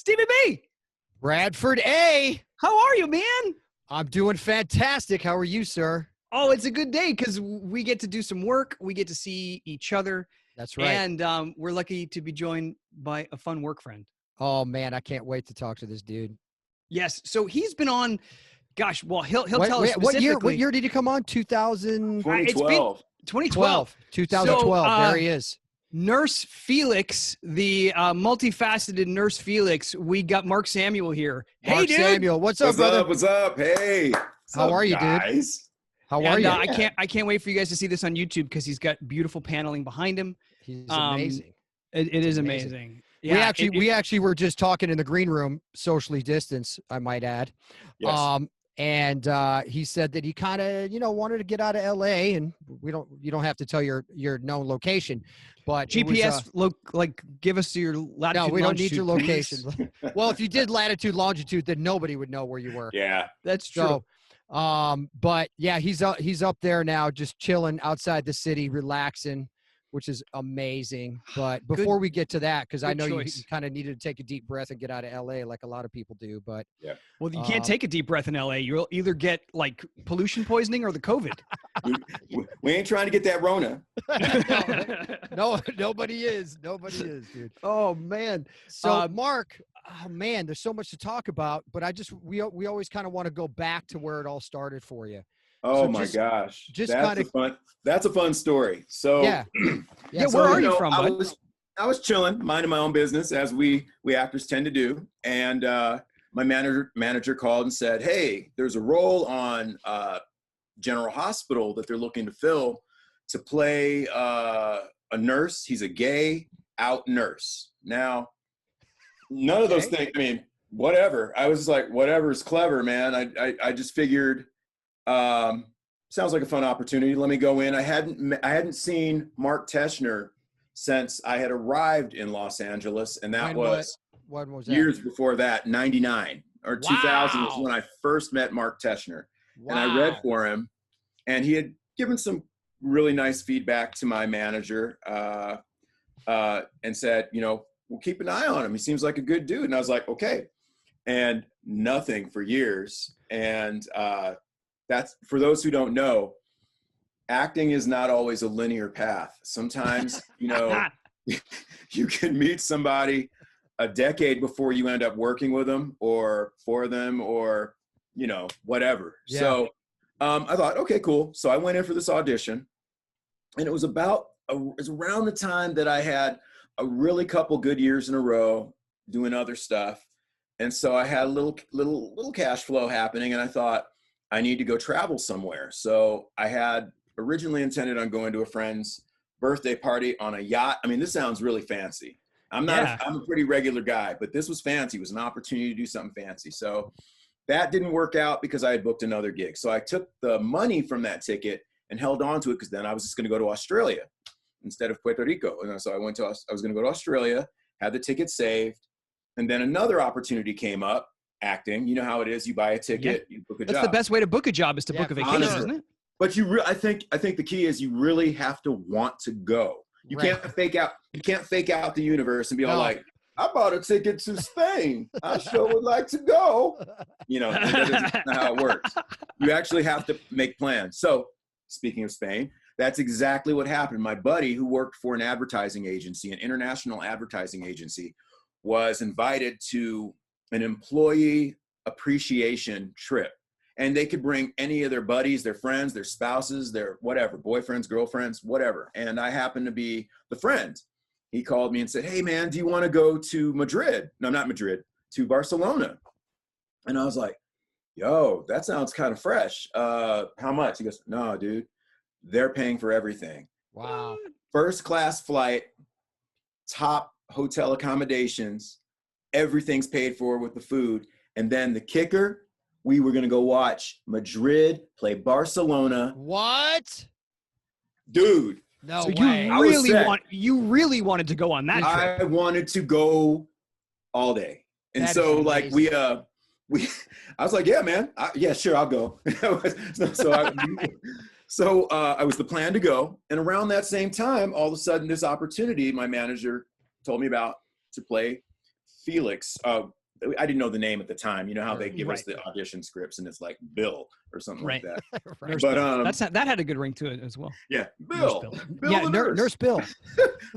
Stevie B. Bradford A. How are you, man? I'm doing fantastic. How are you, sir? Oh, it's a good day because we get to do some work. We get to see each other. That's right. And we're lucky to be joined by a fun work friend. Oh, man, I can't wait to talk to this dude. Yes. So he's been on, gosh, well, he'll tell us specifically. What specifically. year did he come on? 2012. 2012. 2012. So, there he is. Nurse Felix, the multifaceted Nurse Felix. We got Marc Samuel here. Hey, Marc dude. Samuel, what's up, brother? What's up? Hey. How are you, guys? dude? How are you? I can't wait for you guys to see this on YouTube because he's got beautiful paneling behind him. He's amazing. It is amazing. Yeah, we actually were just talking in the green room, socially distanced, I might add. Yes. And he said that he kind of, wanted to get out of LA, and you don't have to tell your known location, but GPS give us your latitude. No, we don't need longitude, your location. Well, if you did latitude, longitude, then nobody would know where you were. Yeah, that's true. So, but yeah, he's up there now, just chilling outside the city, relaxing, which is amazing. But before we get to that, because I know you kind of needed to take a deep breath and get out of LA like a lot of people do. But yeah, well, you can't take a deep breath in LA. You'll either get like pollution poisoning or the COVID. we ain't trying to get that Rona. No, nobody is, dude. Oh man. So Marc, oh man, there's so much to talk about, but we always kind of want to go back to where it all started for you. Oh so my gosh. That's a fun story. So yeah. Where are you from, bud? I was chilling, minding my own business, as we actors tend to do. And my manager called and said, hey, there's a role on General Hospital that they're looking to fill to play a nurse. He's a gay out nurse. Now, none of those things, I mean, whatever. I was like, whatever is clever, man. I just figured, sounds like a fun opportunity. Let me go in. I hadn't seen Mark Teschner since I had arrived in Los Angeles, and that was years before that, 99 or 2000 was when I first met Mark Teschner. Wow. And I read for him, and he had given some really nice feedback to my manager and said, we'll keep an eye on him. He seems like a good dude. And I was like, okay. And nothing for years. And that's, for those who don't know, acting is not always a linear path. Sometimes, you can meet somebody a decade before you end up working with them or for them or, whatever. Yeah. So I thought, okay, cool. So I went in for this audition, and it was around the time that I had a really couple good years in a row doing other stuff. And so I had a little cash flow happening, and I thought, I need to go travel somewhere. So I had originally intended on going to a friend's birthday party on a yacht. I mean, this sounds really fancy. I'm a pretty regular guy, but this was fancy. It was an opportunity to do something fancy. So that didn't work out because I had booked another gig. So I took the money from that ticket and held on to it, because then I was just going to go to Australia instead of Puerto Rico. And so I was going to go to Australia, had the ticket saved. And then another opportunity came up, acting. You know how it is. You buy a ticket, you book a job. That's the best way to book a job, is to book a vacation, isn't it? But I think the key is you really have to want to go. You can't fake out. You can't fake out the universe and be all like, I bought a ticket to Spain. I sure would like to go. That's not how it works. You actually have to make plans. So speaking of Spain, that's exactly what happened. My buddy, who worked for an advertising agency, an international advertising agency, was invited to an employee appreciation trip. And they could bring any of their buddies, their friends, their spouses, their whatever, boyfriends, girlfriends, whatever. And I happened to be the friend. He called me and said, hey man, do you want to go to Madrid? No, not Madrid, to Barcelona. And I was like, yo, that sounds kind of fresh. How much? He goes, no, dude, they're paying for everything. Wow. First class flight, top hotel accommodations, everything's paid for with the food. And then the kicker, we were going to go watch Madrid play Barcelona. What? Dude. No so way. You really wanted to go on that trip. I wanted to go all day. And that so like I was like, yeah, man. Yeah, sure. I'll go. So I was the plan to go. And around that same time, all of a sudden this opportunity my manager told me about to play Felix. I didn't know the name at the time. You know how they give us Right. the audition scripts and it's like Bill or something Right. like that. Nurse But Bill. that had a good ring to it as well. yeah, Bill. Nurse Bill. Bill Yeah, the nurse. Nurse Bill.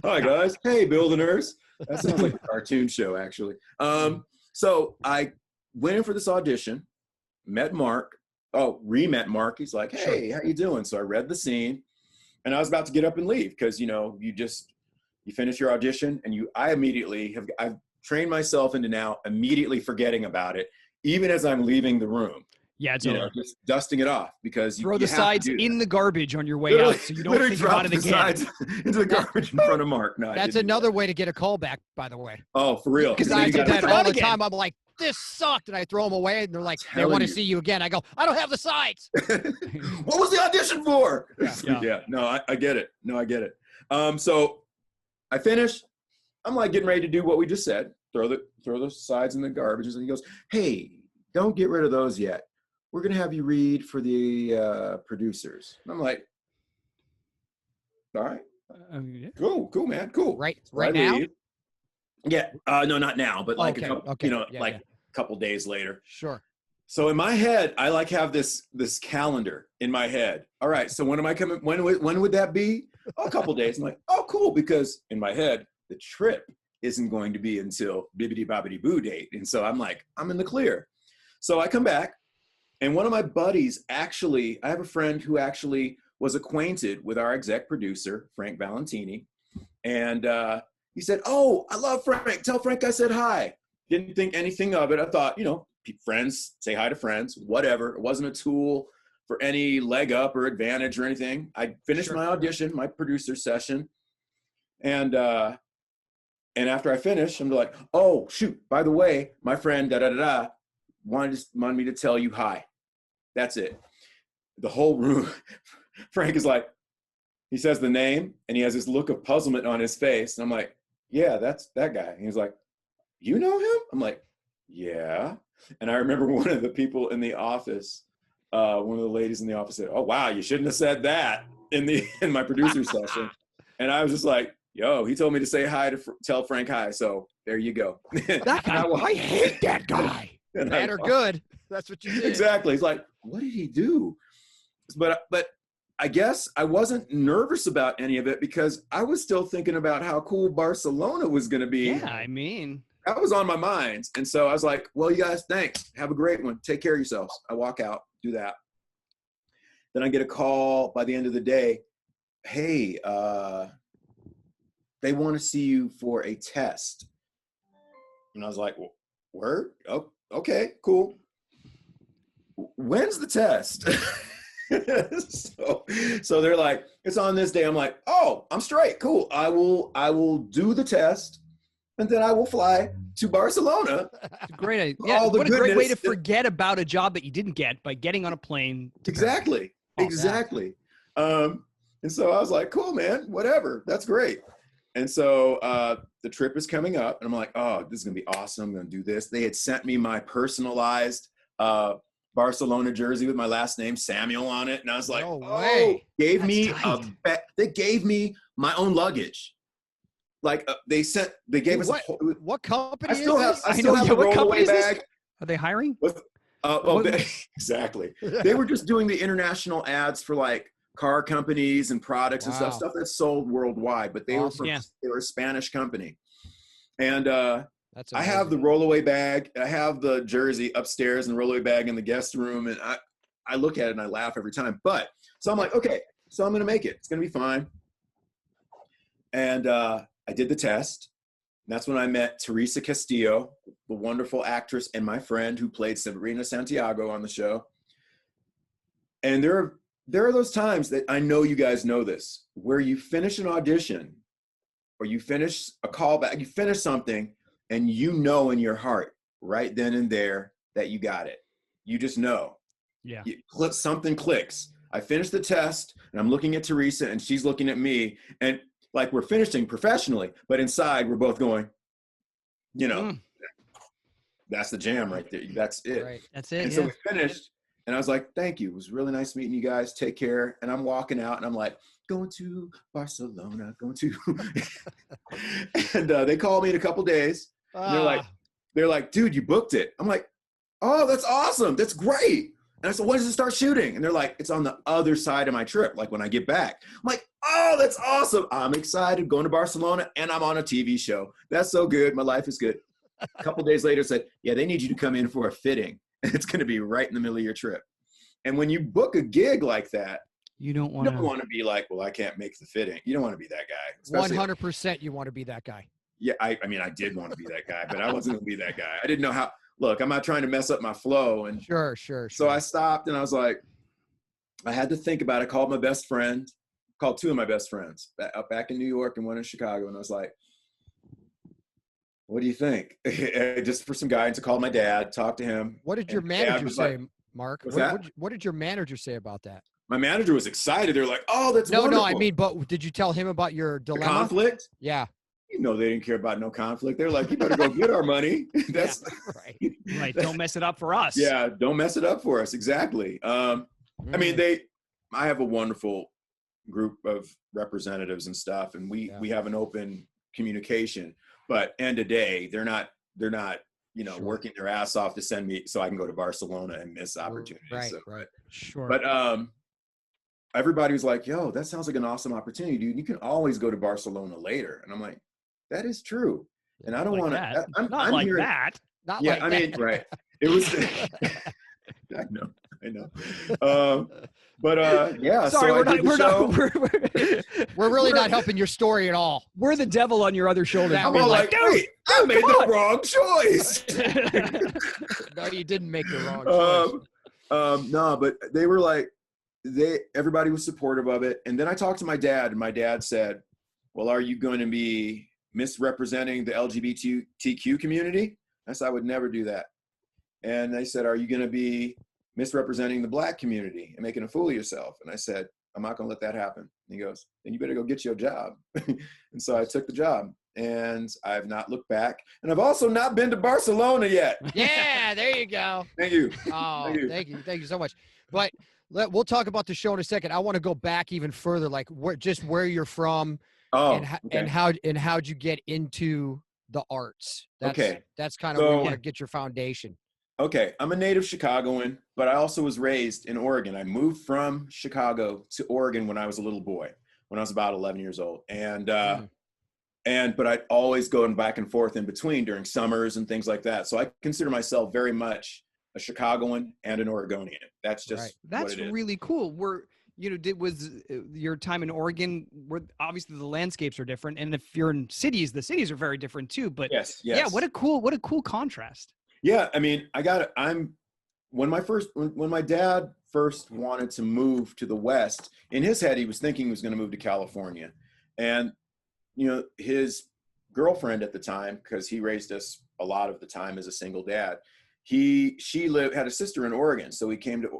Hi guys. Hey, Bill the nurse. That sounds like a cartoon show, actually. So I went in for this audition, met Marc. Oh, re-met Marc. He's like, hey, how you doing? So I read the scene, and I was about to get up and leave because, you know, you finish your audition, and I've trained myself into now immediately forgetting about it, even as I'm leaving the room. Yeah, it's just dusting it off because throw the sides in the garbage on your way literally, out, so you don't think about it again. Sides into the garbage in front of Marc. No, that's another way to get a call back, by the way. Oh, for real? Because I do that all the time. I'm like, this sucked, and I throw them away, and they're like, they want to see you again. I go, I don't have the sides. What was the audition for? Yeah. No, I get it. I get it. So I finished. I'm like getting ready to do what we just said. Throw the sides in the garbage. And he goes, hey, don't get rid of those yet. We're going to have you read for the producers. And I'm like, all right. Yeah. Cool, man. Cool. Right now? Read. Yeah. No, not now, but like a couple days later. Sure. So in my head, I like have this calendar in my head. All right. So when am I coming? When would that be? Oh, a couple days. I'm like, oh, cool. Because in my head, the trip isn't going to be until bibbidi bobbidi boo date. And so I'm like, I'm in the clear. So I come back, and one of my buddies I have a friend who actually was acquainted with our exec producer, Frank Valentini. And he said, oh, I love Frank. Tell Frank I said hi. Didn't think anything of it. I thought, you know, friends, say hi to friends, whatever. It wasn't a tool for any leg up or advantage or anything. I finished my audition, my producer session. And after I finished, I'm like, oh, shoot, by the way, my friend, wanted me to tell you hi. That's it. The whole room, Frank is like, he says the name, and he has this look of puzzlement on his face. And I'm like, yeah, that's that guy. And he's like, you know him? I'm like, yeah. And I remember one of the people in the office, one of the ladies in the office said, oh, wow, you shouldn't have said that in my producer session. And I was just like, yo, he told me to say hi tell Frank hi. So there you go. That guy, I hate that guy. Bad or good. That's what you did. Exactly. He's like, what did he do? But I guess I wasn't nervous about any of it because I was still thinking about how cool Barcelona was going to be. Yeah, I mean. That was on my mind. And so I was like, well, you guys, thanks. Have a great one. Take care of yourselves. I walk out, do that. Then I get a call by the end of the day. Hey, they want to see you for a test. And I was like, well, word? Oh, okay, cool. When's the test? So they're like, it's on this day. I'm like, oh, I'm straight. Cool. I will do the test, and then I will fly to Barcelona. It's a great idea. Yeah, what a great way to forget about a job that you didn't get by getting on a plane. Exactly. And so I was like, cool, man, whatever. That's great. And so the trip is coming up, and I'm like, oh, this is going to be awesome. I'm going to do this. They had sent me my personalized Barcelona jersey with my last name, Samuel, on it. And I was like, they gave me my own luggage. Like they gave us what company I still have a what rollaway bag. Are they hiring? Exactly. They were just doing the international ads for like car companies and products and stuff that's sold worldwide, but they were a Spanish company. And I have the rollaway bag. I have the jersey upstairs and the rollaway bag in the guest room. And I look at it and I laugh every time. So I'm like, okay, so I'm going to make it. It's going to be fine. And I did the test. And that's when I met Teresa Castillo, the wonderful actress and my friend who played Sabrina Santiago on the show. And there are those times that I know you guys know this, where you finish an audition or you finish a callback, you finish something, and you know in your heart right then and there that you got it. You just know. Yeah. Something clicks. I finished the test, and I'm looking at Teresa, and she's looking at me, and like we're finishing professionally, but inside we're both going, that's the jam right there. That's it. Right. That's it. And so we finished, and I was like, thank you. It was really nice meeting you guys. Take care. And I'm walking out, and I'm like, going to Barcelona, and they called me in a couple days. And they're like, they're like, dude, you booked it. I'm like, oh, that's awesome. That's great. And I said, when does it start shooting? And they're like, it's on the other side of my trip, like when I get back. I'm like, oh, that's awesome. I'm excited, going to Barcelona, and I'm on a TV show. That's so good. My life is good. A couple days later, said, yeah, they need you to come in for a fitting. And it's going to be right in the middle of your trip. And when you book a gig like that, you don't want to be like, well, I can't make the fitting. You don't want to be that guy. 100% you want to be that guy. Yeah, I mean, I did want to be that guy, but I wasn't going to be that guy. I didn't know how. Look, I'm not trying to mess up my flow. And sure. So I stopped and I was like, I had to think about it. I called my best friend, called two of my best friends back in New York and one in Chicago. And I was like, what do you think? Just for some guidance. I called my dad, talked to him. What did your manager say, Mark? What did your manager say about that? My manager was excited. They're like, oh, that's wonderful. No, I mean, but did you tell him about your dilemma? The conflict? Yeah. You know, they didn't care about no conflict. They're like, you better go get our money. That's right. Don't mess it up for us. Yeah. Don't mess it up for us. Exactly. I mean, I have a wonderful group of representatives and stuff, and we have an open communication, but end of day, they're not, working their ass off to send me so I can go to Barcelona and miss opportunities. Right. So, Right. Sure. But, everybody was like, yo, that sounds like an awesome opportunity, dude. You can always go to Barcelona later. And I'm like, that is true. And I don't want to, I'm like hearing, that. Not yeah, like I that. mean, right. It was, I know. Yeah. Sorry, so we're really not helping your story at all. We're the devil on your other shoulder. I'm all like, dude, I made the wrong choice. No, you didn't make the wrong choice. No, but they were like, everybody was supportive of it. And then I talked to my dad, and my dad said, well, are you going to be misrepresenting the LGBTQ community? I said, I would never do that. And they said, are you going to be misrepresenting the Black community and making a fool of yourself? And I said, I'm not going to let that happen. And he goes, then you better go get you a job. And so I took the job, and I've not looked back. And I've also not been to Barcelona yet. Yeah, there you go. Thank you. Oh, thank you so much. But we'll talk about the show in a second. I want to go back even further, like where you're from, and how'd you get into the arts? That's kind of where you want to get your foundation. Okay, I'm a native Chicagoan, but I also was raised in Oregon. I moved from Chicago to Oregon when I was a little boy, when I was about 11 years old, but I'd always going back and forth in between during summers and things like that. So I consider myself very much a Chicagoan and an Oregonian. That's just That's what it is. Really cool. Was your time in Oregon, where obviously the landscapes are different, and if you're in cities, the cities are very different too. But yes. Yeah, what a cool contrast. Yeah, I mean, when my dad first wanted to move to the West, in his head he was thinking he was going to move to California, and his girlfriend at the time, because he raised us a lot of the time as a single dad, she had a sister in Oregon, so he came to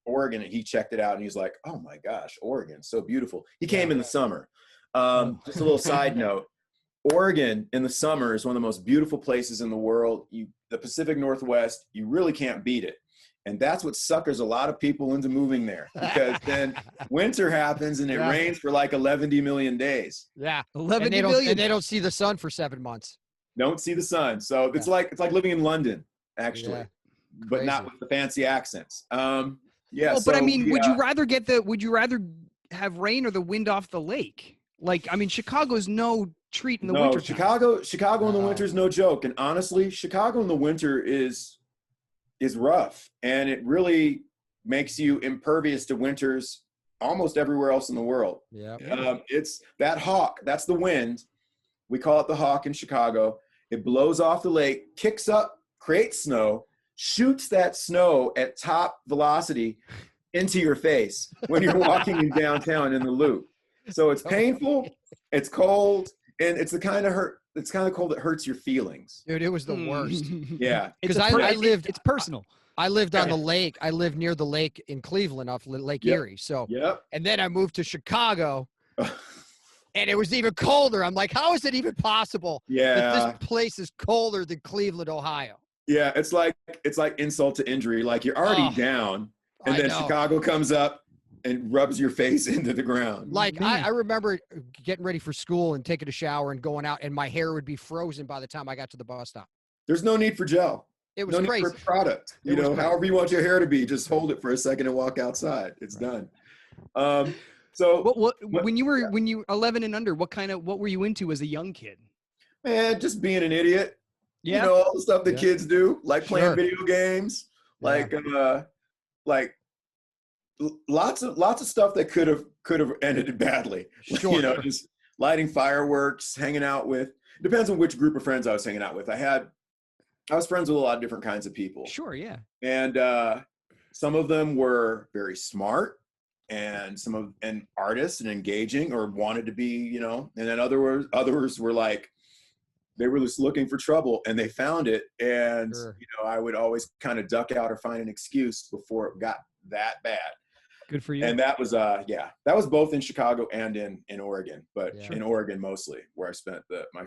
Oregon and he checked it out, and he's like, oh my gosh, Oregon, so beautiful. He came in the summer. Just a little side note. Oregon in the summer is one of the most beautiful places in the world. The Pacific Northwest, you really can't beat it. And that's what suckers a lot of people into moving there, because then winter happens and it rains for like 11 million days. Yeah. 11 million. And they don't see the sun for 7 months. Don't see the sun. So it's like living in London, actually, but not with the fancy accents. But I mean, would you rather have rain or the wind off the lake? Like, I mean, Chicago's no treat in the winter. Chicago in the winter is no joke. And honestly, Chicago in the winter is rough, and it really makes you impervious to winters almost everywhere else in the world. Yeah. It's that hawk. That's the wind. We call it the hawk in Chicago. It blows off the lake, kicks up, creates snow, shoots that snow at top velocity into your face when you're walking in downtown in the Loop. So it's painful, it's cold, and it's the kind of cold that hurts your feelings. Dude, it was the worst. Yeah. Because it's personal. I lived on the lake. I lived near the lake in Cleveland off Lake Erie. So, and then I moved to Chicago, and it was even colder. I'm like, how is it even possible that this place is colder than Cleveland, Ohio? Yeah, it's like insult to injury. Like, you're already down, and then Chicago comes up and rubs your face into the ground. Like, I remember getting ready for school and taking a shower and going out, and my hair would be frozen by the time I got to the bus stop. there's no need for gel. It was crazy. No need for product. You know, however you want your hair to be, just hold it for a second and walk outside. It's done. So when you were 11 and under, what were you into as a young kid? Man, just being an idiot. Yeah. You know, all the stuff that kids do, like playing video games, like lots of stuff that could have ended badly. Sure. You know, just lighting fireworks, hanging out with. Depends on which group of friends I was hanging out with. I was friends with a lot of different kinds of people. Sure, yeah. And some of them were very smart, and artists and engaging, or wanted to be, you know. And then others were like, they were just looking for trouble, and they found it. And you know, I would always kind of duck out or find an excuse before it got that bad. Good for you. And that was that was both in Chicago and in Oregon, but in Oregon mostly, where I spent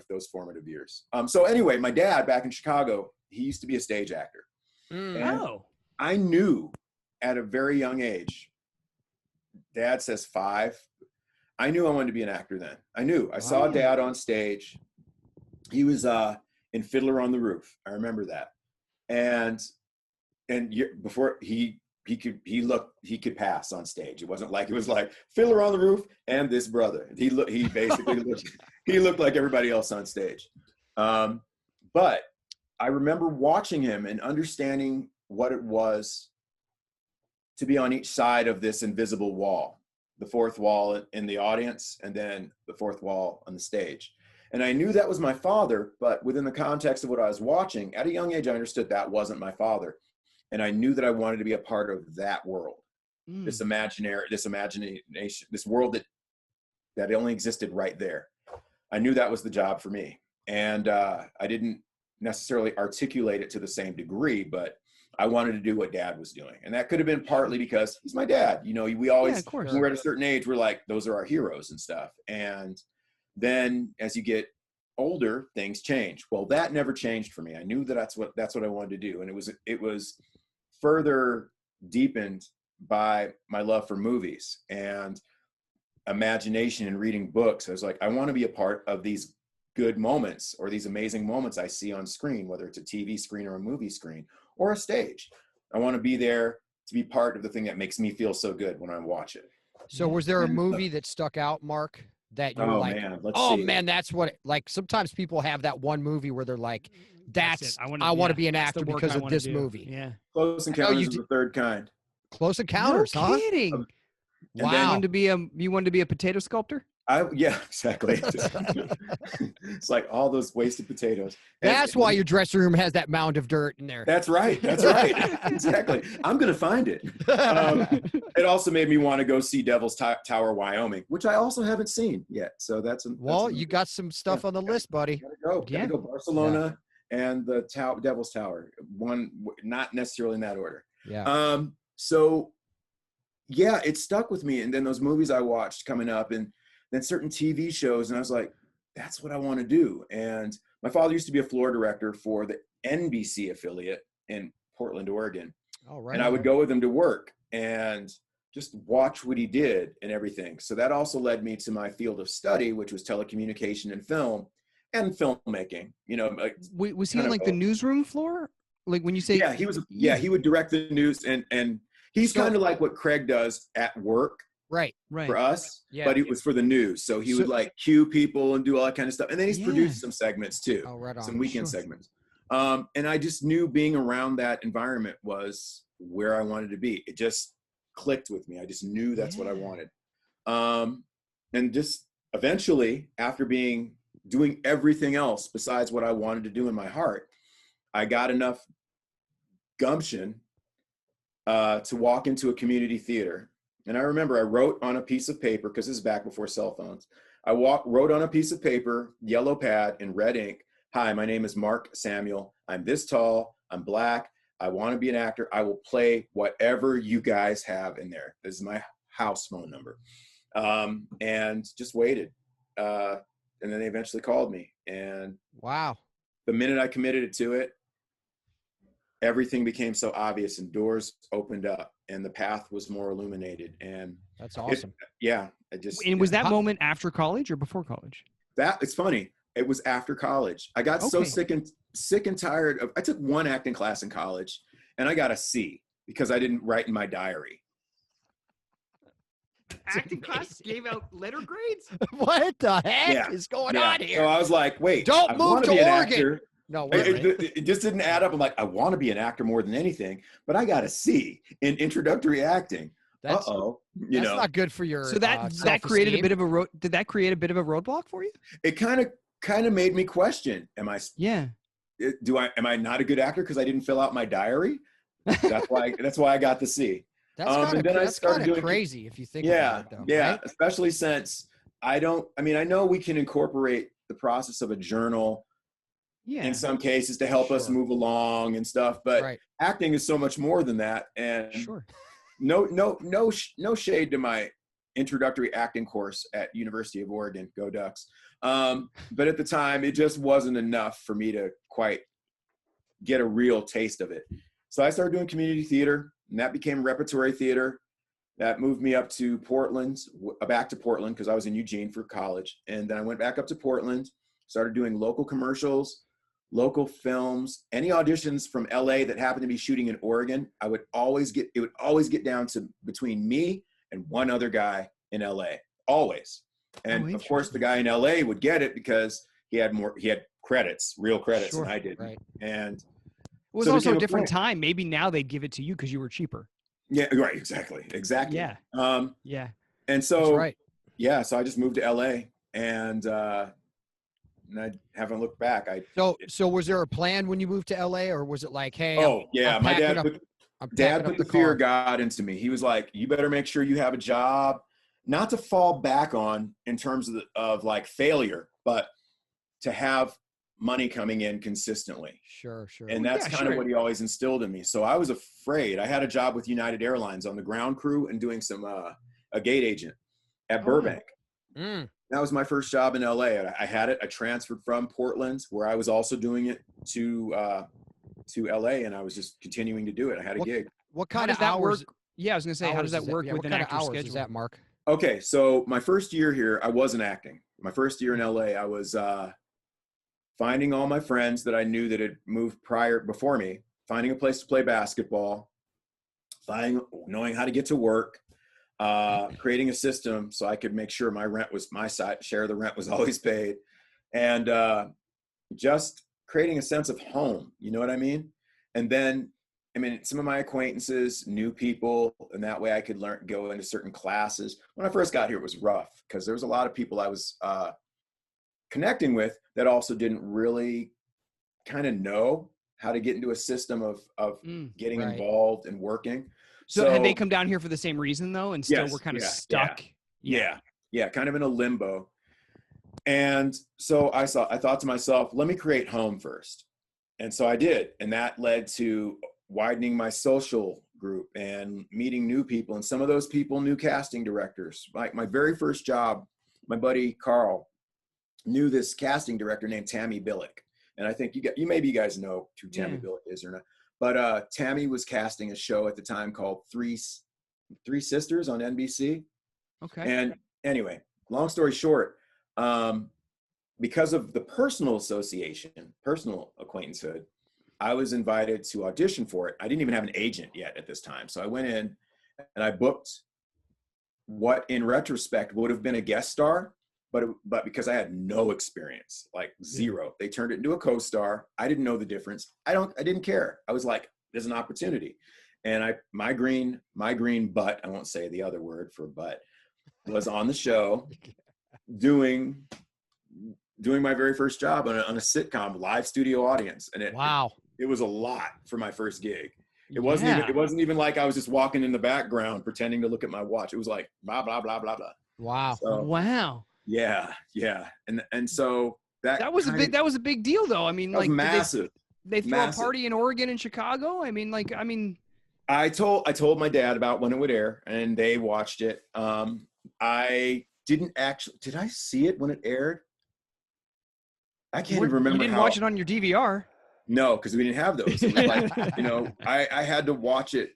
those formative years. So anyway, my dad back in Chicago, he used to be a stage actor. And I knew at a very young age, Dad says 5. I knew I wanted to be an actor then. I saw Dad on stage. He was in Fiddler on the Roof. I remember that. And before he could pass on stage. It wasn't like, it was like Fiddler on the Roof and this brother. He basically looked like everybody else on stage. But I remember watching him and understanding what it was to be on each side of this invisible wall, the fourth wall in the audience, and then the fourth wall on the stage. And I knew that was my father, but within the context of what I was watching, at a young age, I understood that wasn't my father. And I knew that I wanted to be a part of that world, this imagination, this world that only existed right there. I knew that was the job for me. And I didn't necessarily articulate it to the same degree, but I wanted to do what Dad was doing. And that could have been partly because he's my dad. You know, we always, when we're at a certain age, we're like, those are our heroes and stuff. And then as you get older, things change. Well, that never changed for me. I knew that that's what I wanted to do. And it was further deepened by my love for movies and imagination and reading books. I was like, I want to be a part of these good moments, or these amazing moments I see on screen, whether it's a TV screen or a movie screen or a stage. I want to be there to be part of the thing that makes me feel so good when I watch it. So was there a movie that stuck out, Mark, that you were like, man, that's what, like, sometimes people have that one movie where they're like, I want to be an actor because of this movie. Yeah. Close Encounters of the Third Kind. Close Encounters, no kidding. Wow. You wanted to be a potato sculptor? Yeah, exactly. It's like all those wasted potatoes. That's why your dressing room has that mound of dirt in there. That's right. Exactly. I'm going to find it. It also made me want to go see Devil's Tower, Wyoming, which I also haven't seen yet. So you got some stuff on the list, buddy. Gotta go Barcelona and the Devil's Tower. One, not necessarily in that order. Yeah. So yeah, it stuck with me. And then those movies I watched coming up, and then certain TV shows, and I was like, that's what I want to do. And my father used to be a floor director for the NBC affiliate in Portland, Oregon. Oh, right. And I would go with him to work and just watch what he did and everything. So that also led me to my field of study, which was telecommunication and film and filmmaking. You know, like, was he on like the newsroom floor? Like when you say, he was. Yeah, he would direct the news, and he's kind of like what Craig does at work. Right. For us, but it was for the news. So he would like cue people and do all that kind of stuff. And then he's produced some segments too, some weekend segments. And I just knew being around that environment was where I wanted to be. It just clicked with me. I just knew that's what I wanted. And just eventually, after doing everything else besides what I wanted to do in my heart, I got enough gumption to walk into a community theater. And I remember I wrote on a piece of paper, because this is back before cell phones. I wrote on a piece of paper, yellow pad in red ink, "Hi, my name is Marc Samuel. I'm this tall. I'm black. I want to be an actor. I will play whatever you guys have in there. This is my house phone number." And just waited. And then they eventually called me. And wow, the minute I committed to it, everything became so obvious and doors opened up and the path was more illuminated. And that's awesome. And was that moment after college or before college? It's funny. It was after college. I got so sick and sick and tired of, I took one acting class in college and I got a C because I didn't write in my diary. Acting class gave out letter grades? What the heck is going on here? So I was like, wait, don't move to Oregon. Actor. No, it just didn't add up. I'm like, I want to be an actor more than anything, but I got a C in introductory acting. That's not good for your. So that created a bit of a did that create a bit of a roadblock for you? It kind of made me question: am I not a good actor because I didn't fill out my diary? That's why I got the C. That's kind of crazy if you think about it, though. Yeah, right? Especially since I know we can incorporate the process of a journal in some cases to help us move along and stuff, but acting is so much more than that. And no shade to my introductory acting course at University of Oregon, go Ducks. But at the time, it just wasn't enough for me to quite get a real taste of it. So I started doing community theater, and that became repertory theater. That moved me up to Portland, back to Portland, because I was in Eugene for college. And then I went back up to Portland, started doing local commercials, local films, any auditions from LA that happened to be shooting in Oregon. It would always get down to between me and one other guy in LA, always. And of course the guy in LA would get it because he had credits, real credits, and I didn't. Right. And it was also a different time. Maybe now they'd give it to you because you were cheaper. Yeah, right. Exactly. Yeah. And so, so I just moved to LA and I haven't looked back. So was there a plan when you moved to LA, or was it like, hey, my dad put the fear of God into me. He was like, you better make sure you have a job, not to fall back on in terms of like failure, but to have money coming in consistently. Sure. And that's kind of what he always instilled in me. So I was afraid. I had a job with United Airlines on the ground crew and doing some a gate agent at Burbank. That was my first job in LA. I had it. I transferred from Portland, where I was also doing it, to LA, and I was just continuing to do it. I had a gig. What kind of hours? Yeah, I was gonna say, how does that work with an actor's schedule? Is that, Mark? Okay, so my first year here, I wasn't acting. My first year in LA, I was finding all my friends that I knew that had moved before me, finding a place to play basketball, knowing how to get to work, creating a system so I could make sure my share of the rent was always paid, and just creating a sense of home. You know what I mean? And then, some of my acquaintances, new people, and that way I could go into certain classes. When I first got here, it was rough because there was a lot of people I was connecting with that also didn't really kind of know how to get into a system of getting involved and working. So had they come down here for the same reason though, and still were kind of stuck? Yeah, kind of in a limbo. And so I thought to myself, let me create home first. And so I did. And that led to widening my social group and meeting new people. And some of those people, new casting directors. Like my very first job, my buddy Carl knew this casting director named Tammy Billick. And I think you guys know who Tammy Billick is or not. But Tammy was casting a show at the time called Three Sisters on NBC. Okay. And anyway, long story short, because of the personal acquaintancehood, I was invited to audition for it. I didn't even have an agent yet at this time. So I went in and I booked what in retrospect would have been a guest star, but because I had no experience, like zero, they turned it into a co-star. I didn't know the difference. I didn't care. I was like, there's an opportunity. And my green butt, I won't say the other word for butt, was on the show doing my very first job on a sitcom, live studio audience. And it was a lot for my first gig. It wasn't even like I was just walking in the background pretending to look at my watch. It was like blah blah blah blah blah. Wow. So, wow. Yeah. And so that was a big deal though. Like massive. They threw a party in Oregon and Chicago. I told my dad about when it would air and they watched it. I didn't actually, did I see it when it aired? I can't even remember. You didn't watch it on your DVR? No, because we didn't have those. It was like, I had to watch it.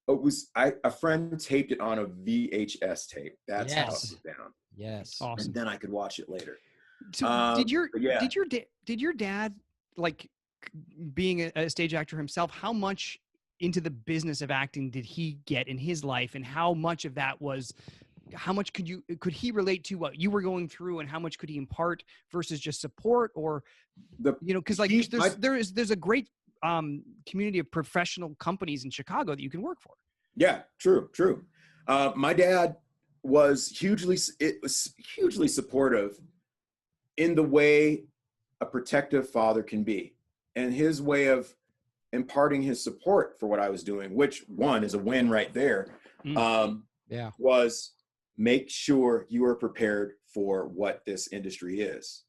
A friend taped it on a VHS tape. That's how it was down. Yes. Awesome. And then I could watch it later. So did your dad like being a stage actor himself, how much into the business of acting did he get in his life, and how much of that was, how much could he relate to what you were going through, and how much could he impart versus just support? Or because like there's a great community of professional companies in Chicago that you can work for. Yeah, true. My dad was hugely supportive in the way a protective father can be, and his way of imparting his support for what I was doing, which one is a win right there, was make sure you are prepared for what this industry is.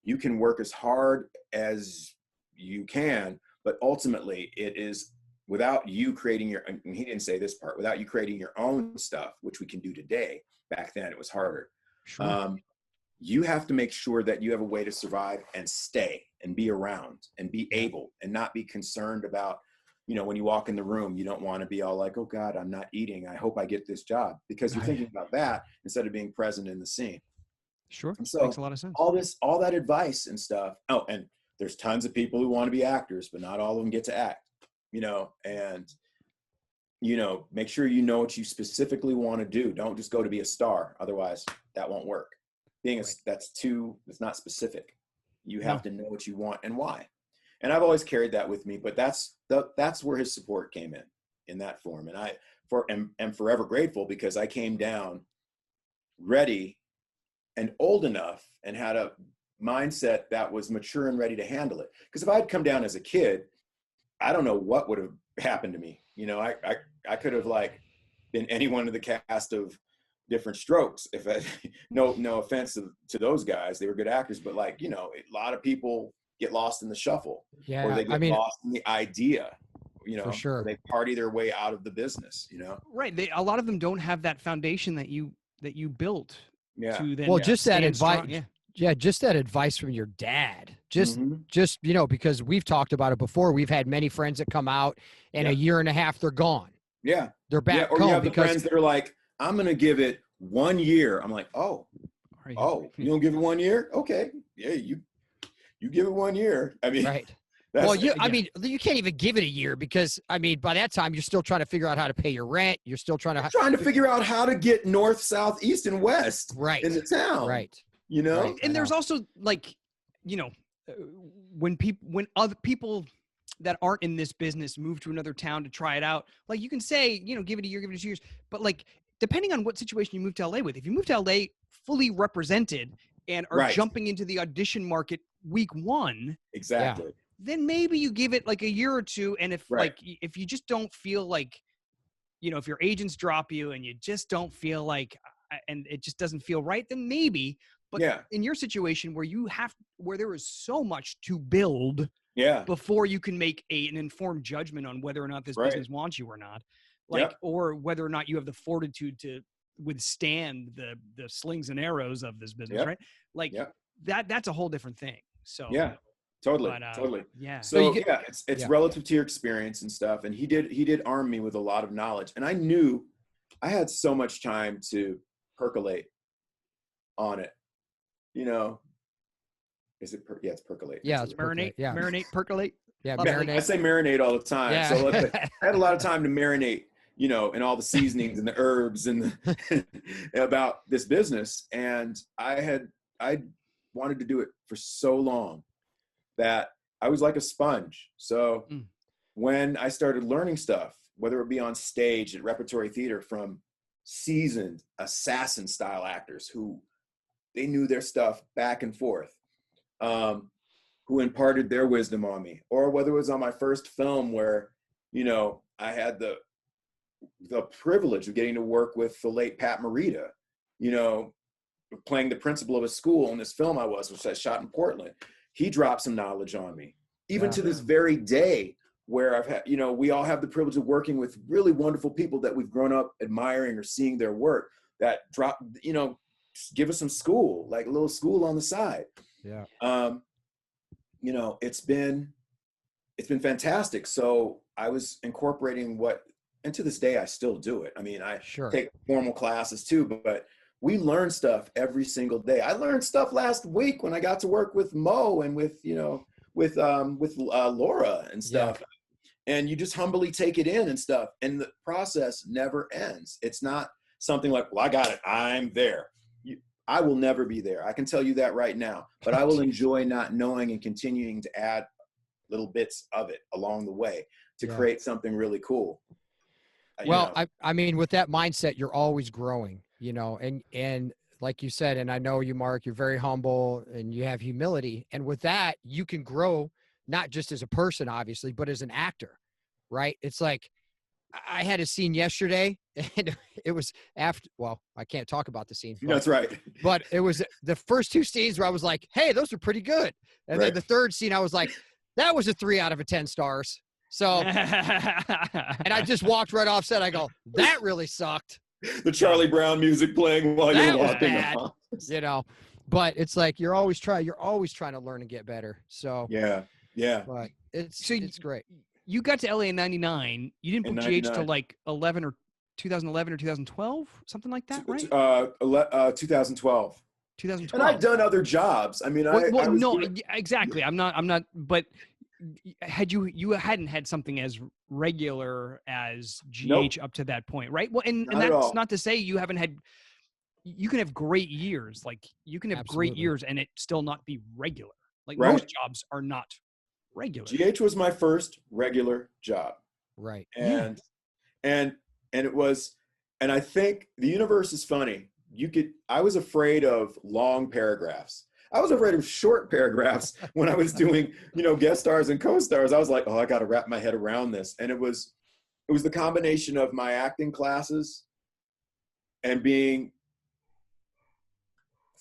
You can work as hard as you can, but ultimately it is without you creating your, and he didn't say this part, without you creating your own stuff, which we can do today. Back then it was harder. Sure. You have to make sure that you have a way to survive and stay and be around and be able and not be concerned about, when you walk in the room, you don't want to be all like, oh God, I'm not eating, I hope I get this job, because you're thinking about that instead of being present in the scene. Sure. And so makes a lot of sense. All that advice and stuff. Oh, and there's tons of people who want to be actors, but not all of them get to act, and make sure you know what you specifically want to do. Don't just go to be a star. Otherwise that won't work. It's not specific. You have to know what you want and why. And I've always carried that with me, but that's where his support came in that form. And I am forever grateful, because I came down ready and old enough and had a mindset that was mature and ready to handle it. Because if I had come down as a kid, I don't know what would have happened to me. I could have been any one of the cast of Different Strokes. No offense to those guys, they were good actors, but a lot of people get lost in the shuffle, or they get lost in the idea, for sure. They party their way out of the business, Right. A lot of them don't have that foundation that you built. Yeah. To then just that advice. Yeah, just that advice from your dad. Just because we've talked about it before. We've had many friends that come out, and a year and a half they're gone. Yeah, they're back or home. You have the friends that are like, I'm going to give it 1 year. I'm like, you don't give it 1 year? Okay. Yeah, you give it 1 year. I mean, right. Well, you can't even give it a year, because, by that time you're still trying to figure out how to pay your rent. You're still trying to figure out how to get north, south, east, and west in the town. Right. Right. And there's also when other people that aren't in this business move to another town to try it out, you can say, give it a year, give it 2 years. But depending on what situation you move to LA with, if you move to LA fully represented and are jumping into the audition market week 1, exactly, then maybe you give it a year or two. And if you just don't feel if your agents drop you and you just don't feel and it just doesn't feel right, then maybe. But in your situation where there is so much to build before you can make an informed judgment on whether or not this business wants you or not, or whether or not you have the fortitude to withstand the slings and arrows of this business, right? That's a whole different thing. So totally. Yeah. So it's relative to your experience and stuff. And he did arm me with a lot of knowledge, and I knew I had so much time to percolate on it. Is it? It's percolate. Yeah, it's marinate. Yeah, marinate, percolate. Yeah, marinate. I say marinate all the time. Yeah. So I had a lot of time to marinate, and all the seasonings and the herbs and about this business. And I wanted to do it for so long that I was like a sponge. So when I started learning stuff, whether it be on stage at repertory theater from seasoned assassin style actors who they knew their stuff back and forth, who imparted their wisdom on me, or whether it was on my first film where, I had the privilege of getting to work with the late Pat Morita, playing the principal of a school in this film which I shot in Portland. He dropped some knowledge on me, even to this very day, where I've had, we all have the privilege of working with really wonderful people that we've grown up admiring or seeing their work that drop, give us some school, like a little school on the side. Yeah. It's been fantastic. So I was incorporating and to this day I still do it. I mean, I take formal classes too, but we learn stuff every single day. I learned stuff last week when I got to work with Mo and with, Laura and stuff. And you just humbly take it in and stuff. And the process never ends. It's not something like, well, I got it, I'm there. I will never be there. I can tell you that right now, but I will enjoy not knowing and continuing to add little bits of it along the way to create something really cool. Well, I mean, with that mindset, you're always growing, you know, and like you said, and I know you, Mark, you're very humble and you have humility. And with that, you can grow not just as a person, obviously, but as an actor, right? It's like, I had a scene yesterday and it was after, well, I can't talk about the scene. That's right. But it was the first 2 scenes where I was like, hey, those are pretty good. And then the third scene, I was like, that was a 3 out of 10 stars. So, and I just walked right off set. I go, that really sucked. The Charlie Brown music playing while you're walking off. You know, but it's like, you're always trying to learn and get better. So, yeah. But it's great. You got to LA in 99. You didn't book GH till like 2011 or 2012, something like that, right? 2012. 2012. And I've done other jobs. I mean, exactly. I'm not. But you hadn't had something as regular as GH up to that point, right? Well, and that's not to say you haven't had. You can have great years, like you can have great years, and it still not be regular. Like most jobs are not regular. GH was my first regular job. Right. And it was, and I think the universe is funny. I was afraid of long paragraphs. I was afraid of short paragraphs when I was doing, guest stars and co-stars. I was like, oh, I got to wrap my head around this. And it was the combination of my acting classes and being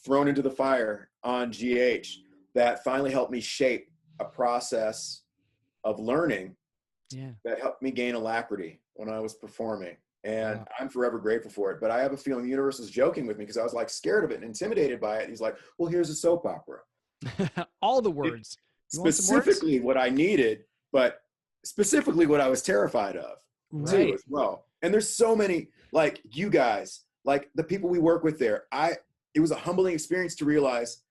thrown into the fire on GH that finally helped me shape a process of learning that helped me gain alacrity when I was performing. And I'm forever grateful for it. But I have a feeling the universe was joking with me because I was like scared of it and intimidated by it. He's like, well, here's a soap opera. All the words. Specifically what I needed, but specifically what I was terrified of too as well. And there's so many, like you guys, like the people we work with there. It was a humbling experience to realize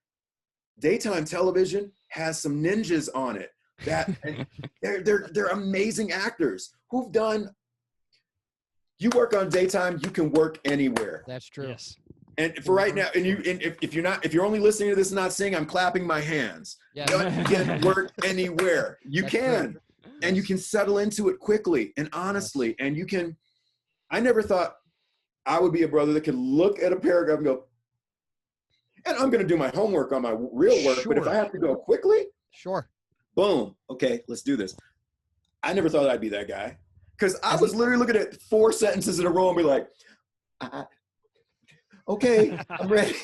daytime television has some ninjas on it that they're amazing actors who've done. You work on daytime, you can work anywhere. That's true. Yes. And for right now, and if you're only listening to this and not seeing, I'm clapping my hands. Yes. You can work anywhere. You can. True. And you can settle into it quickly and honestly. And I never thought I would be a brother that could look at a paragraph and go, and I'm going to do my homework on my real work, but if I have to go quickly, boom, okay, let's do this. I never thought I'd be that guy. Because I was literally looking at 4 sentences in a row and be like, okay, I'm ready.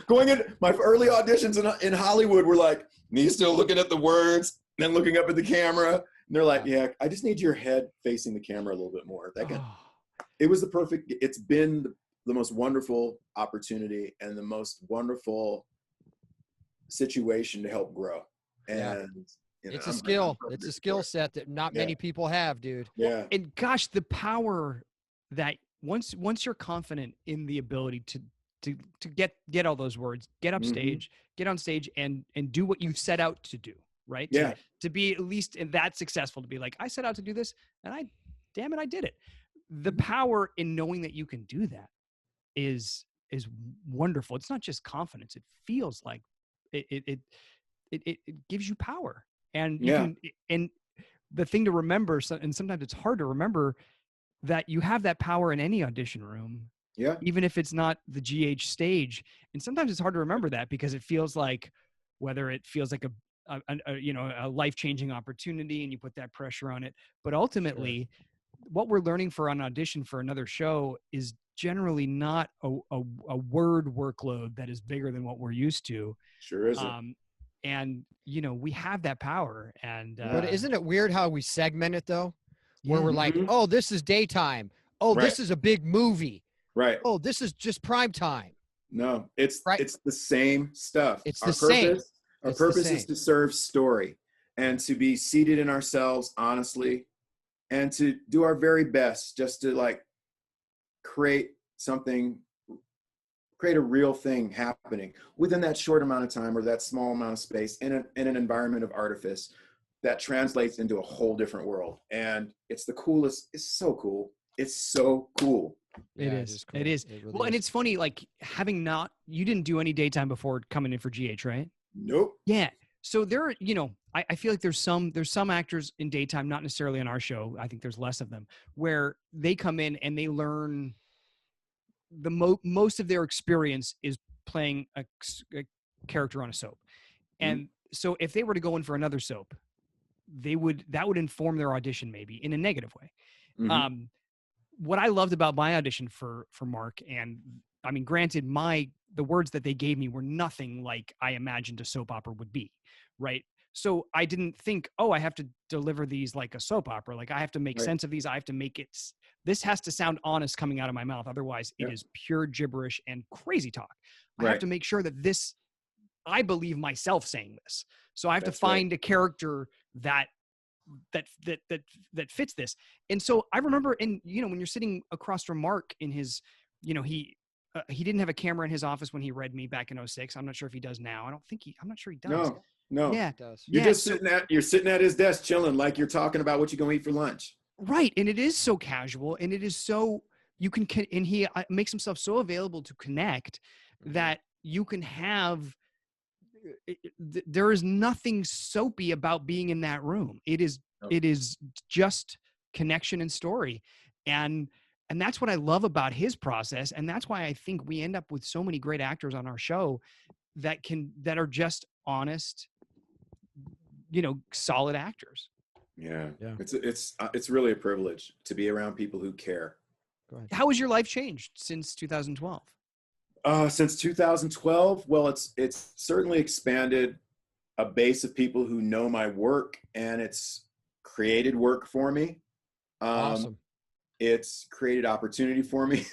Going in, my early auditions in Hollywood were like, me still looking at the words, then looking up at the camera. And they're like, yeah, I just need your head facing the camera a little bit more. It was it's been the most wonderful opportunity and the most wonderful situation to help grow. And it's a skill. It's a skill set that not many people have, dude. Yeah. And gosh, the power that once you're confident in the ability to get all those words, get up stage, get on stage and do what you set out to do, right? Yeah. To be at least that successful, to be like, I set out to do this and I did it. The power in knowing that you can do that is wonderful. It's not just confidence. It feels like it gives you power. And you can, and the thing to remember, and sometimes it's hard to remember, that you have that power in any audition room. Yeah. Even if it's not the GH stage. And sometimes it's hard to remember that because it feels like, whether it feels like a life-changing opportunity and you put that pressure on it. But ultimately, what we're learning for an audition for another show is generally not a word workload that is bigger than what we're used to. Sure isn't. And, we have that power. And but isn't it weird how we segment it, though? Where we're like, oh, this is daytime. Oh, this is a big movie. Right. Oh, this is just prime time. No, it's the same stuff. It's the same. Our purpose is to serve story and to be seated in ourselves honestly and to do our very best just to create create a real thing happening within that short amount of time or that small amount of space in an environment of artifice that translates into a whole different world. And it's the coolest. It's so cool. It's so cool. It is. Cool. It is. It really is. And it's funny, like you didn't do any daytime before coming in for GH, right? Nope. Yeah. So there are, I feel like there's some actors in daytime, not necessarily on our show. I think there's less of them, where they come in and they learn most of their experience is playing a character on a soap. And so if they were to go in for another soap, that would inform their audition maybe in a negative way. Mm-hmm. What I loved about my audition for Marc, and I mean, granted, the words that they gave me were nothing like I imagined a soap opera would be, right? So I didn't think, I have to deliver these like a soap opera. Like I have to make sense of these. I have to make it, this has to sound honest coming out of my mouth. Otherwise it is pure gibberish and crazy talk. I have to make sure that I believe myself saying this. So I have to find a character that fits this. And so I remember when you're sitting across from Marc in his, he didn't have a camera in his office when he read me back in 2006. I'm not sure if he does now. I'm not sure he does. No. Yeah. He does. You're sitting at his desk chilling like you're talking about what you're going to eat for lunch. Right. And it is so casual and it is so, and he makes himself so available to connect that you can have, there is nothing soapy about being in that room. It is just connection and story. And that's what I love about his process. And that's why I think we end up with so many great actors on our show that are just honest, solid actors. Yeah. It's really a privilege to be around people who care. Go ahead. How has your life changed since 2012? Since 2012, well, it's certainly expanded a base of people who know my work, and it's created work for me. Awesome. It's created opportunity for me.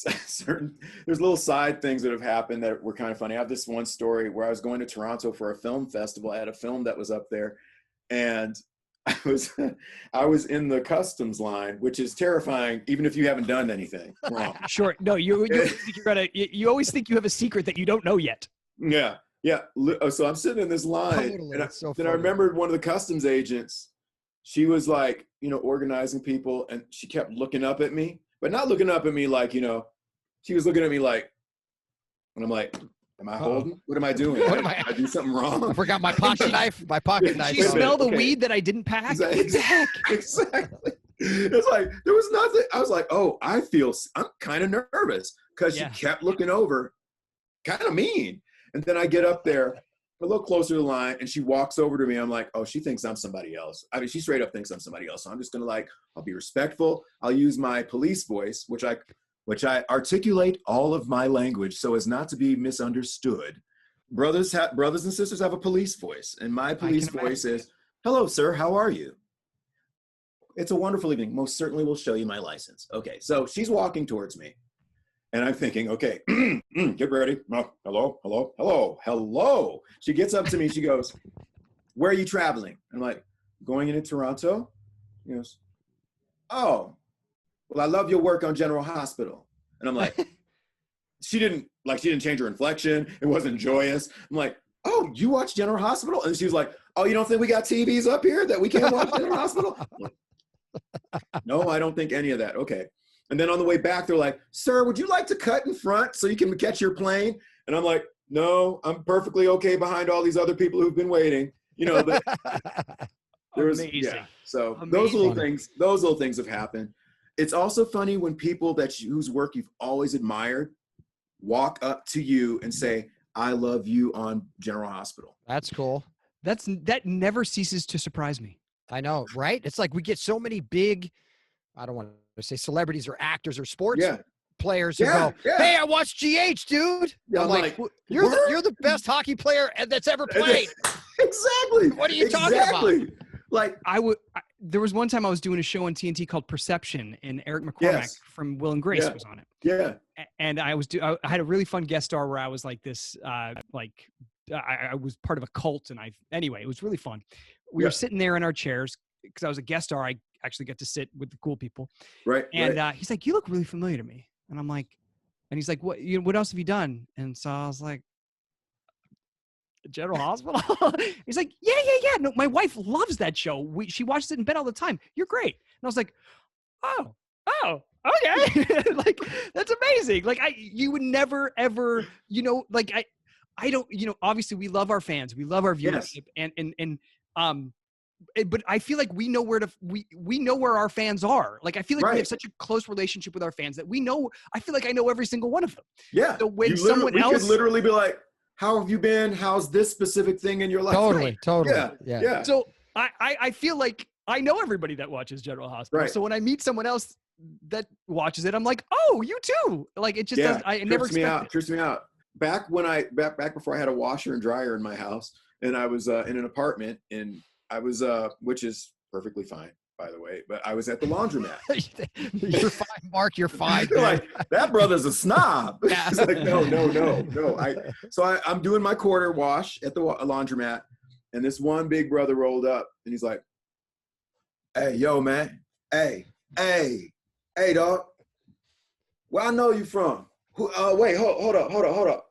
There's little side things that have happened that were kind of funny. I have this one story where I was going to Toronto for a film festival. I had a film that was up there, and I was in the customs line, which is terrifying, even if you haven't done anything wrong. Sure. No, you always think you have a secret that you don't know yet. Yeah. So I'm sitting in this line, and then I remembered one of the customs agents. She was like, organizing people, and she kept looking up at me, but not looking up at me like, she was looking at me like, and I'm like, am I holding? What am I doing? Did I do something wrong? I forgot my pocket knife. My pocket knife. Did you smell the weed that I didn't pack? Exactly. It's like, there was nothing. I was like, I'm kind of nervous because she kept looking over, kind of mean. And then I get up there a little closer to the line, and she walks over to me. I'm like, she thinks I'm somebody else. I mean, she straight up thinks I'm somebody else. So I'm just going to I'll be respectful. I'll use my police voice, which I articulate all of my language so as not to be misunderstood. Brothers and sisters have a police voice, and my police voice is, "Hello, sir. How are you? It's a wonderful evening. Most certainly will show you my license." Okay, so she's walking towards me, and I'm thinking, okay, get ready. Hello. She gets up to me. She goes, "Where are you traveling?" I'm like, "Going into Toronto." He goes, "Oh. Well, I love your work on General Hospital." And I'm like, she didn't change her inflection. It wasn't joyous. I'm like, "Oh, you watch General Hospital?" And she was like, "Oh, you don't think we got TVs up here that we can't watch General Hospital?" Like, no, I don't think any of that. Okay. And then on the way back, they're like, "Sir, would you like to cut in front so you can catch your plane?" And I'm like, "No, I'm perfectly okay behind all these other people who've been waiting." But there was, amazing. So amazing. those little things have happened. It's also funny when people whose work you've always admired walk up to you and say, "I love you on General Hospital." That's cool. That never ceases to surprise me. I know, right? It's like we get so many big, I don't want to say celebrities or actors or sports players who go, "Hey, I watched GH, dude." Yeah, I'm like, you're the best hockey player that's ever played. Exactly. What are you talking about? Like there was one time I was doing a show on TNT called Perception, and Eric McCormack from Will and Grace was on it. Yeah. And I had a really fun guest star where I was like this, I was part of a cult, and anyway, it was really fun. We were sitting there in our chairs because I was a guest star. I actually got to sit with the cool people. Right. And he's like, "You look really familiar to me." And I'm like, And he's like, what else have you done? And so I was like, General Hospital? He's like, yeah. No, my wife loves that show. She watches it in bed all the time. You're great. And I was like, oh, okay. Like, that's amazing. Like, you would never, ever, like, I don't, obviously we love our fans. We love our viewership. Yes. But I feel like we know we know where our fans are. Like, I feel like we have such a close relationship with our fans that I feel like I know every single one of them. Yeah. So when we could literally be like, how have you been? How's this specific thing in your life? Totally. Yeah. So I feel like I know everybody that watches General Hospital. Right. So when I meet someone else that watches it, I'm like, oh, you too. Like, it just doesn't. I never expected. Trips me out. Back before I had a washer and dryer in my house, and I was in an apartment, and I was which is perfectly fine, by the way, but I was at the laundromat. You're fine, Mark. You're fine. You're like, that brother's a snob. Yeah. It's like, no. I'm doing my quarter wash at the laundromat, and this one big brother rolled up, and he's like, hey, yo, man. Hey, dog. Where I know you from? Wait, hold up.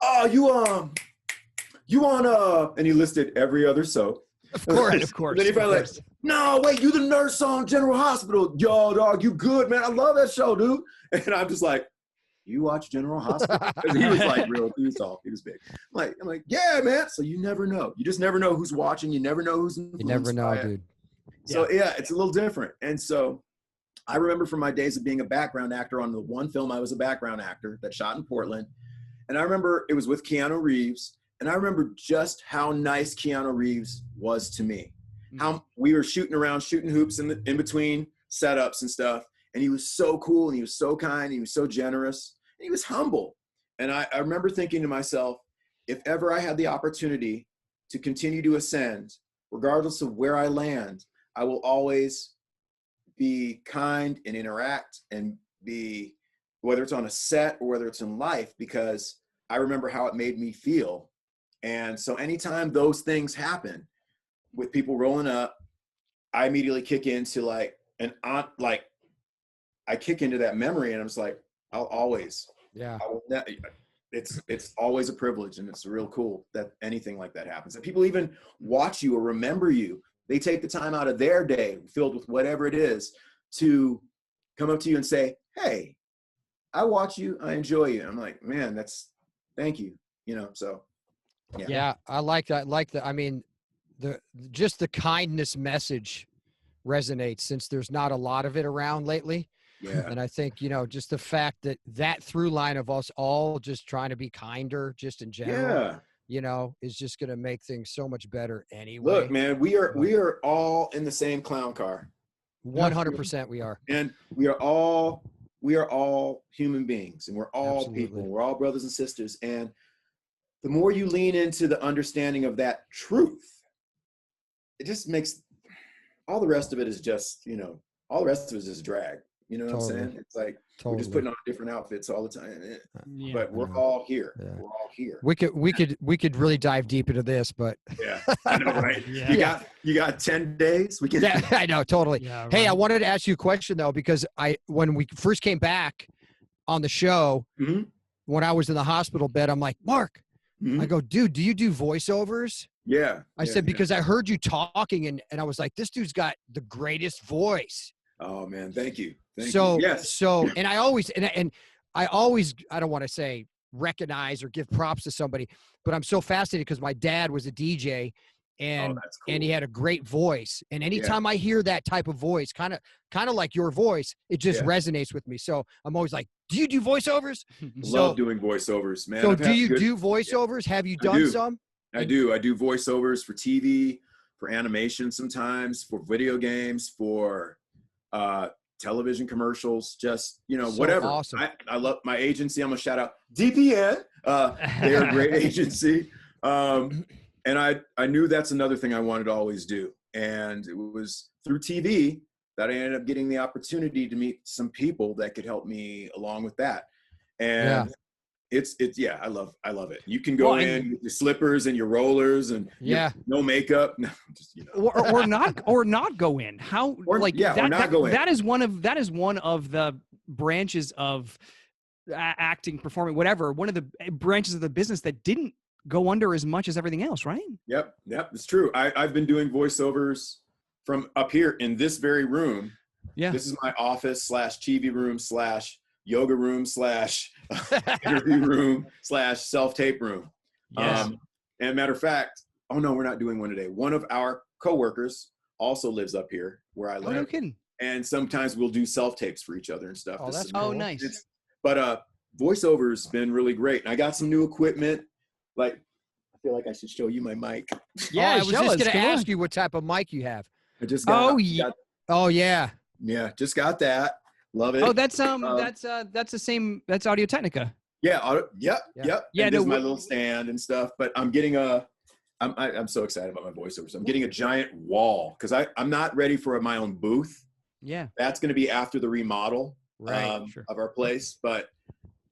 Oh, you on, and he listed every other soap. Of course. Then he finally like, no, wait, you the nurse on General Hospital. Yo, dog, you good, man. I love that show, dude. And I'm just like, you watch General Hospital? He was like real, he was tall, he was big. I'm like, yeah, man. So you never know. You just never know who's watching. You never know who's influenced. You never know, dude. So yeah, it's a little different. And so I remember from my days of being a background actor on the one film, I was a background actor that shot in Portland. And I remember it was with Keanu Reeves. And I remember just how nice Keanu Reeves was to me. How we were shooting hoops in between setups and stuff. And he was so cool, and he was so kind, and he was so generous, and he was humble. And I remember thinking to myself, if ever I had the opportunity to continue to ascend, regardless of where I land, I will always be kind and interact and be, whether it's on a set or whether it's in life, because I remember how it made me feel. And so anytime those things happen with people rolling up, I immediately kick into I kick into that memory, and I'm just like, I'll always, it's always a privilege, and it's real cool that anything like that happens. And people even watch you or remember you. They take the time out of their day filled with whatever it is to come up to you and say, hey, I watch you, I enjoy you. I'm like, man, thank you. So. Yeah, I like that. I mean, just the kindness message resonates, since there's not a lot of it around lately. Yeah. And I think, just the fact that through line of us all just trying to be kinder, just in general, is just going to make things so much better anyway. Look, man, we are all in the same clown car. 100% we are. And we are all human beings, and we're all people. We're all brothers and sisters. And the more you lean into the understanding of that truth, it just makes all the rest of it is just, all the rest of it is just drag. You know what I'm saying? It's like we're just putting on different outfits all the time. But we're all here. Yeah. We're all here. We could really dive deep into this, but yeah, I know, right? You got 10 days. We can. Yeah, I know, totally. Yeah, right. Hey, I wanted to ask you a question though, because when we first came back on the show, when I was in the hospital bed, I'm like, Mark, I go, dude, do you do voiceovers? Yeah. I said, because I heard you talking, and I was like, this dude's got the greatest voice. Oh man, thank you. Yes. So, and I always, I don't want to say recognize or give props to somebody, but I'm so fascinated because my dad was a DJ, and and he had a great voice. And anytime I hear that type of voice, kind of like your voice, it just resonates with me. So I'm always like, do you do voiceovers? Love doing voiceovers, man. So do you do voiceovers? Have you done some? I do. I do voiceovers for TV, for animation sometimes, for video games, for television commercials, just, whatever. Awesome. I love my agency. I'm gonna shout out DPN. They're a great agency. And I knew that's another thing I wanted to always do. And it was through TV that I ended up getting the opportunity to meet some people that could help me along with that. And it's I love it. You can go in with your slippers and your rollers and no makeup. No, just, or not go in. How or not go in. That is one of the branches of acting, performing, whatever, one of the branches of the business that didn't go under as much as everything else, right? Yep, it's true. I've been doing voiceovers from up here in this very room. Yeah. This is my office / TV room / yoga room / interview room / self-tape room. Yes. And matter of fact, oh no, we're not doing one today. One of our coworkers also lives up here where I live. Oh, no kidding. And sometimes we'll do self-tapes for each other and stuff. Oh, that's cool. Oh, nice. But voiceover's been really great. And I got some new equipment. Like, I feel like I should show you my mic. Yeah, I was just going to ask you what type of mic you have. I just got. Oh yeah. Yeah, just got that. Love it. Oh, that's the same. That's Audio Technica. Yeah. Yep. Yeah. And there's my little stand and stuff. But I'm getting I'm so excited about my voiceovers. I'm getting a giant wall because I'm not ready for my own booth. Yeah. That's going to be after the remodel sure. of our place. But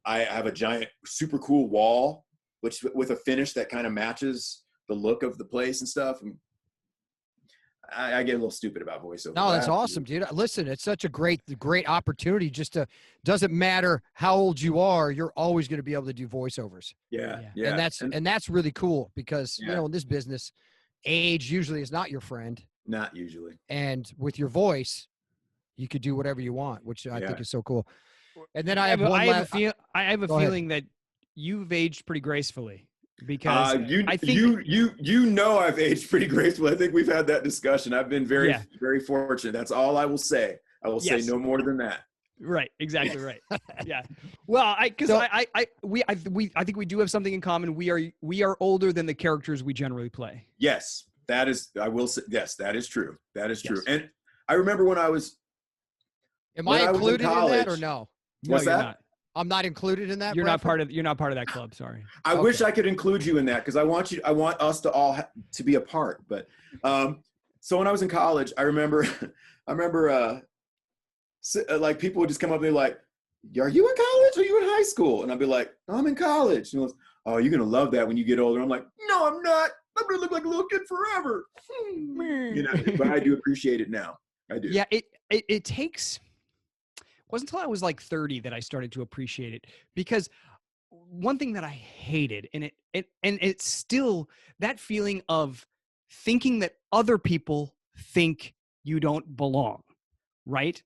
I have a giant, super cool wall, which with a finish that kind of matches the look of the place and stuff. And I get a little stupid about voiceover. No, that's awesome, dude. Listen, it's such a great opportunity. Doesn't matter how old you are, you're always going to be able to do voiceovers. Yeah. And that's really cool because you know, in this business, age usually is not your friend. Not usually. And with your voice, you could do whatever you want, which I think is so cool. And then I have a feeling that you've aged pretty gracefully. Because I think you know I've aged pretty gracefully. I think we've had that discussion. I've been very very fortunate. That's all I will say. I will say no more than that. Right, exactly right. Yeah. Well, I think we do have something in common. We are older than the characters we generally play. Yes, that is. I will say yes. That is true. That is true. And I remember when I was. Am I included in that or no? What's that? You're not. I'm not included in that. You're not part of that club. Sorry. I wish I could include you in that because I want us to all to be a part. But so when I was in college, I remember like people would just come up and be like, "Are you in college? Or are you in high school?" And I'd be like, "I'm in college." And "Oh, you're gonna love that when you get older." I'm like, "No, I'm not. I'm gonna look like a little kid forever." You know, but I do appreciate it now. I do. Yeah, it takes. It wasn't until I was like 30 that I started to appreciate it because one thing that I hated and it's still that feeling of thinking that other people think you don't belong, right?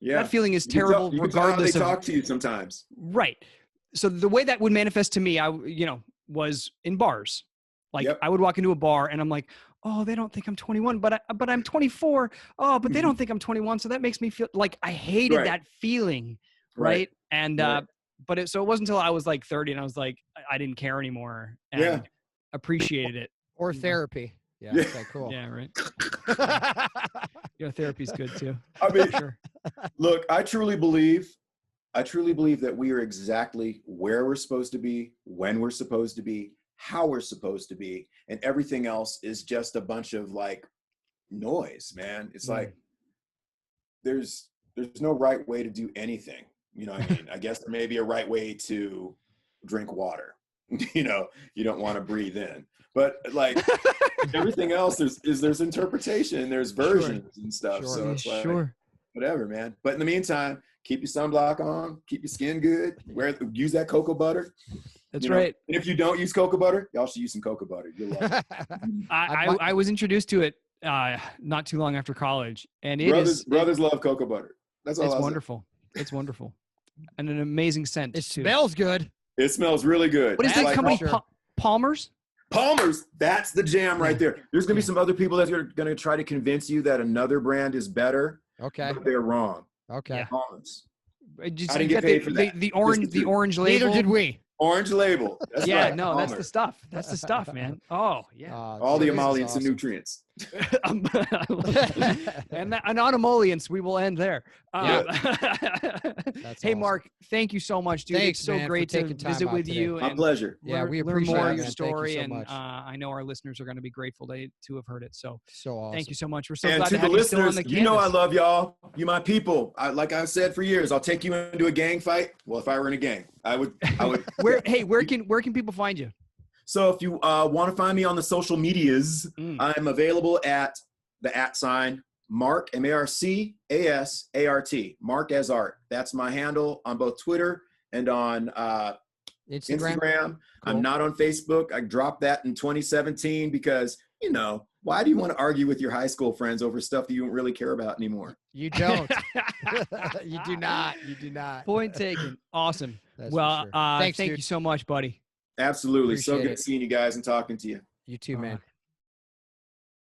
Yeah. That feeling is terrible regardless of how they talk to you sometimes. Right. So the way that would manifest to me, was in bars. Like I would walk into a bar and I'm like, "Oh, they don't think I'm 21, but I'm 24. Oh, but they don't think I'm 21." So that makes me feel like I hated that feeling. Right. And, so it wasn't until I was like 30 and I was like, I didn't care anymore and appreciated it. Or therapy. Yeah. Okay, cool. Yeah. Right. Therapy's good too. I mean, sure. Look, I truly believe that we are exactly where we're supposed to be, when we're supposed to be, how we're supposed to be, and everything else is just a bunch of like noise, man. It's like there's no right way to do anything. You know what I mean? I guess there may be a right way to drink water. You know, you don't want to breathe in. But like everything else, there's interpretation, there's versions and stuff. So it's like whatever, man. But in the meantime, keep your sunblock on, keep your skin good, use that cocoa butter. That's right. And if you don't use cocoa butter, y'all should use some cocoa butter. You'll love it. I was introduced to it not too long after college, and brothers love cocoa butter. That's all. It's wonderful. It's wonderful, and an amazing scent. It smells good. It smells really good. What is that company? Palmer's. Palmer's. That's the jam right there. There's gonna be some other people that are gonna try to convince you that another brand is better. Okay. But they're wrong. Okay. Yeah. Palmer's. I didn't get paid for that. The orange label. Neither did we. Oranand label. That's right. No, that's the stuff. That's the stuff, man. Oh, yeah. All the emollients and nutrients. and on emollients, we will end there. Hey, Marc, thank you so much, dude. Thanks, it's so great to visit with you. My pleasure. Yeah, we learn appreciate more it, of your man. story, Thank you so and much. I know our listeners are going to be grateful to have heard it. So awesome. Thank you so much. We're so and glad to to have the you still on listeners, the you know I campus. love y'all. You my people. Like I've said for years, I'll take you into a gang fight. Well, if I were in a gang, I would. Where can people find you? So if you want to find me on the social medias, I'm available at the @ Marc, MarcAsart. Marc as Art. That's my handle on both Twitter and on Instagram. Cool. I'm not on Facebook. I dropped that in 2017 because, you know, why do you want to argue with your high school friends over stuff that you don't really care about anymore? You don't. You do not. You do not. Point taken. Awesome. That's well, sure. Thanks, thank you so much, buddy. Absolutely. Appreciate so good it. seeing you guys and talking to you. You too, man.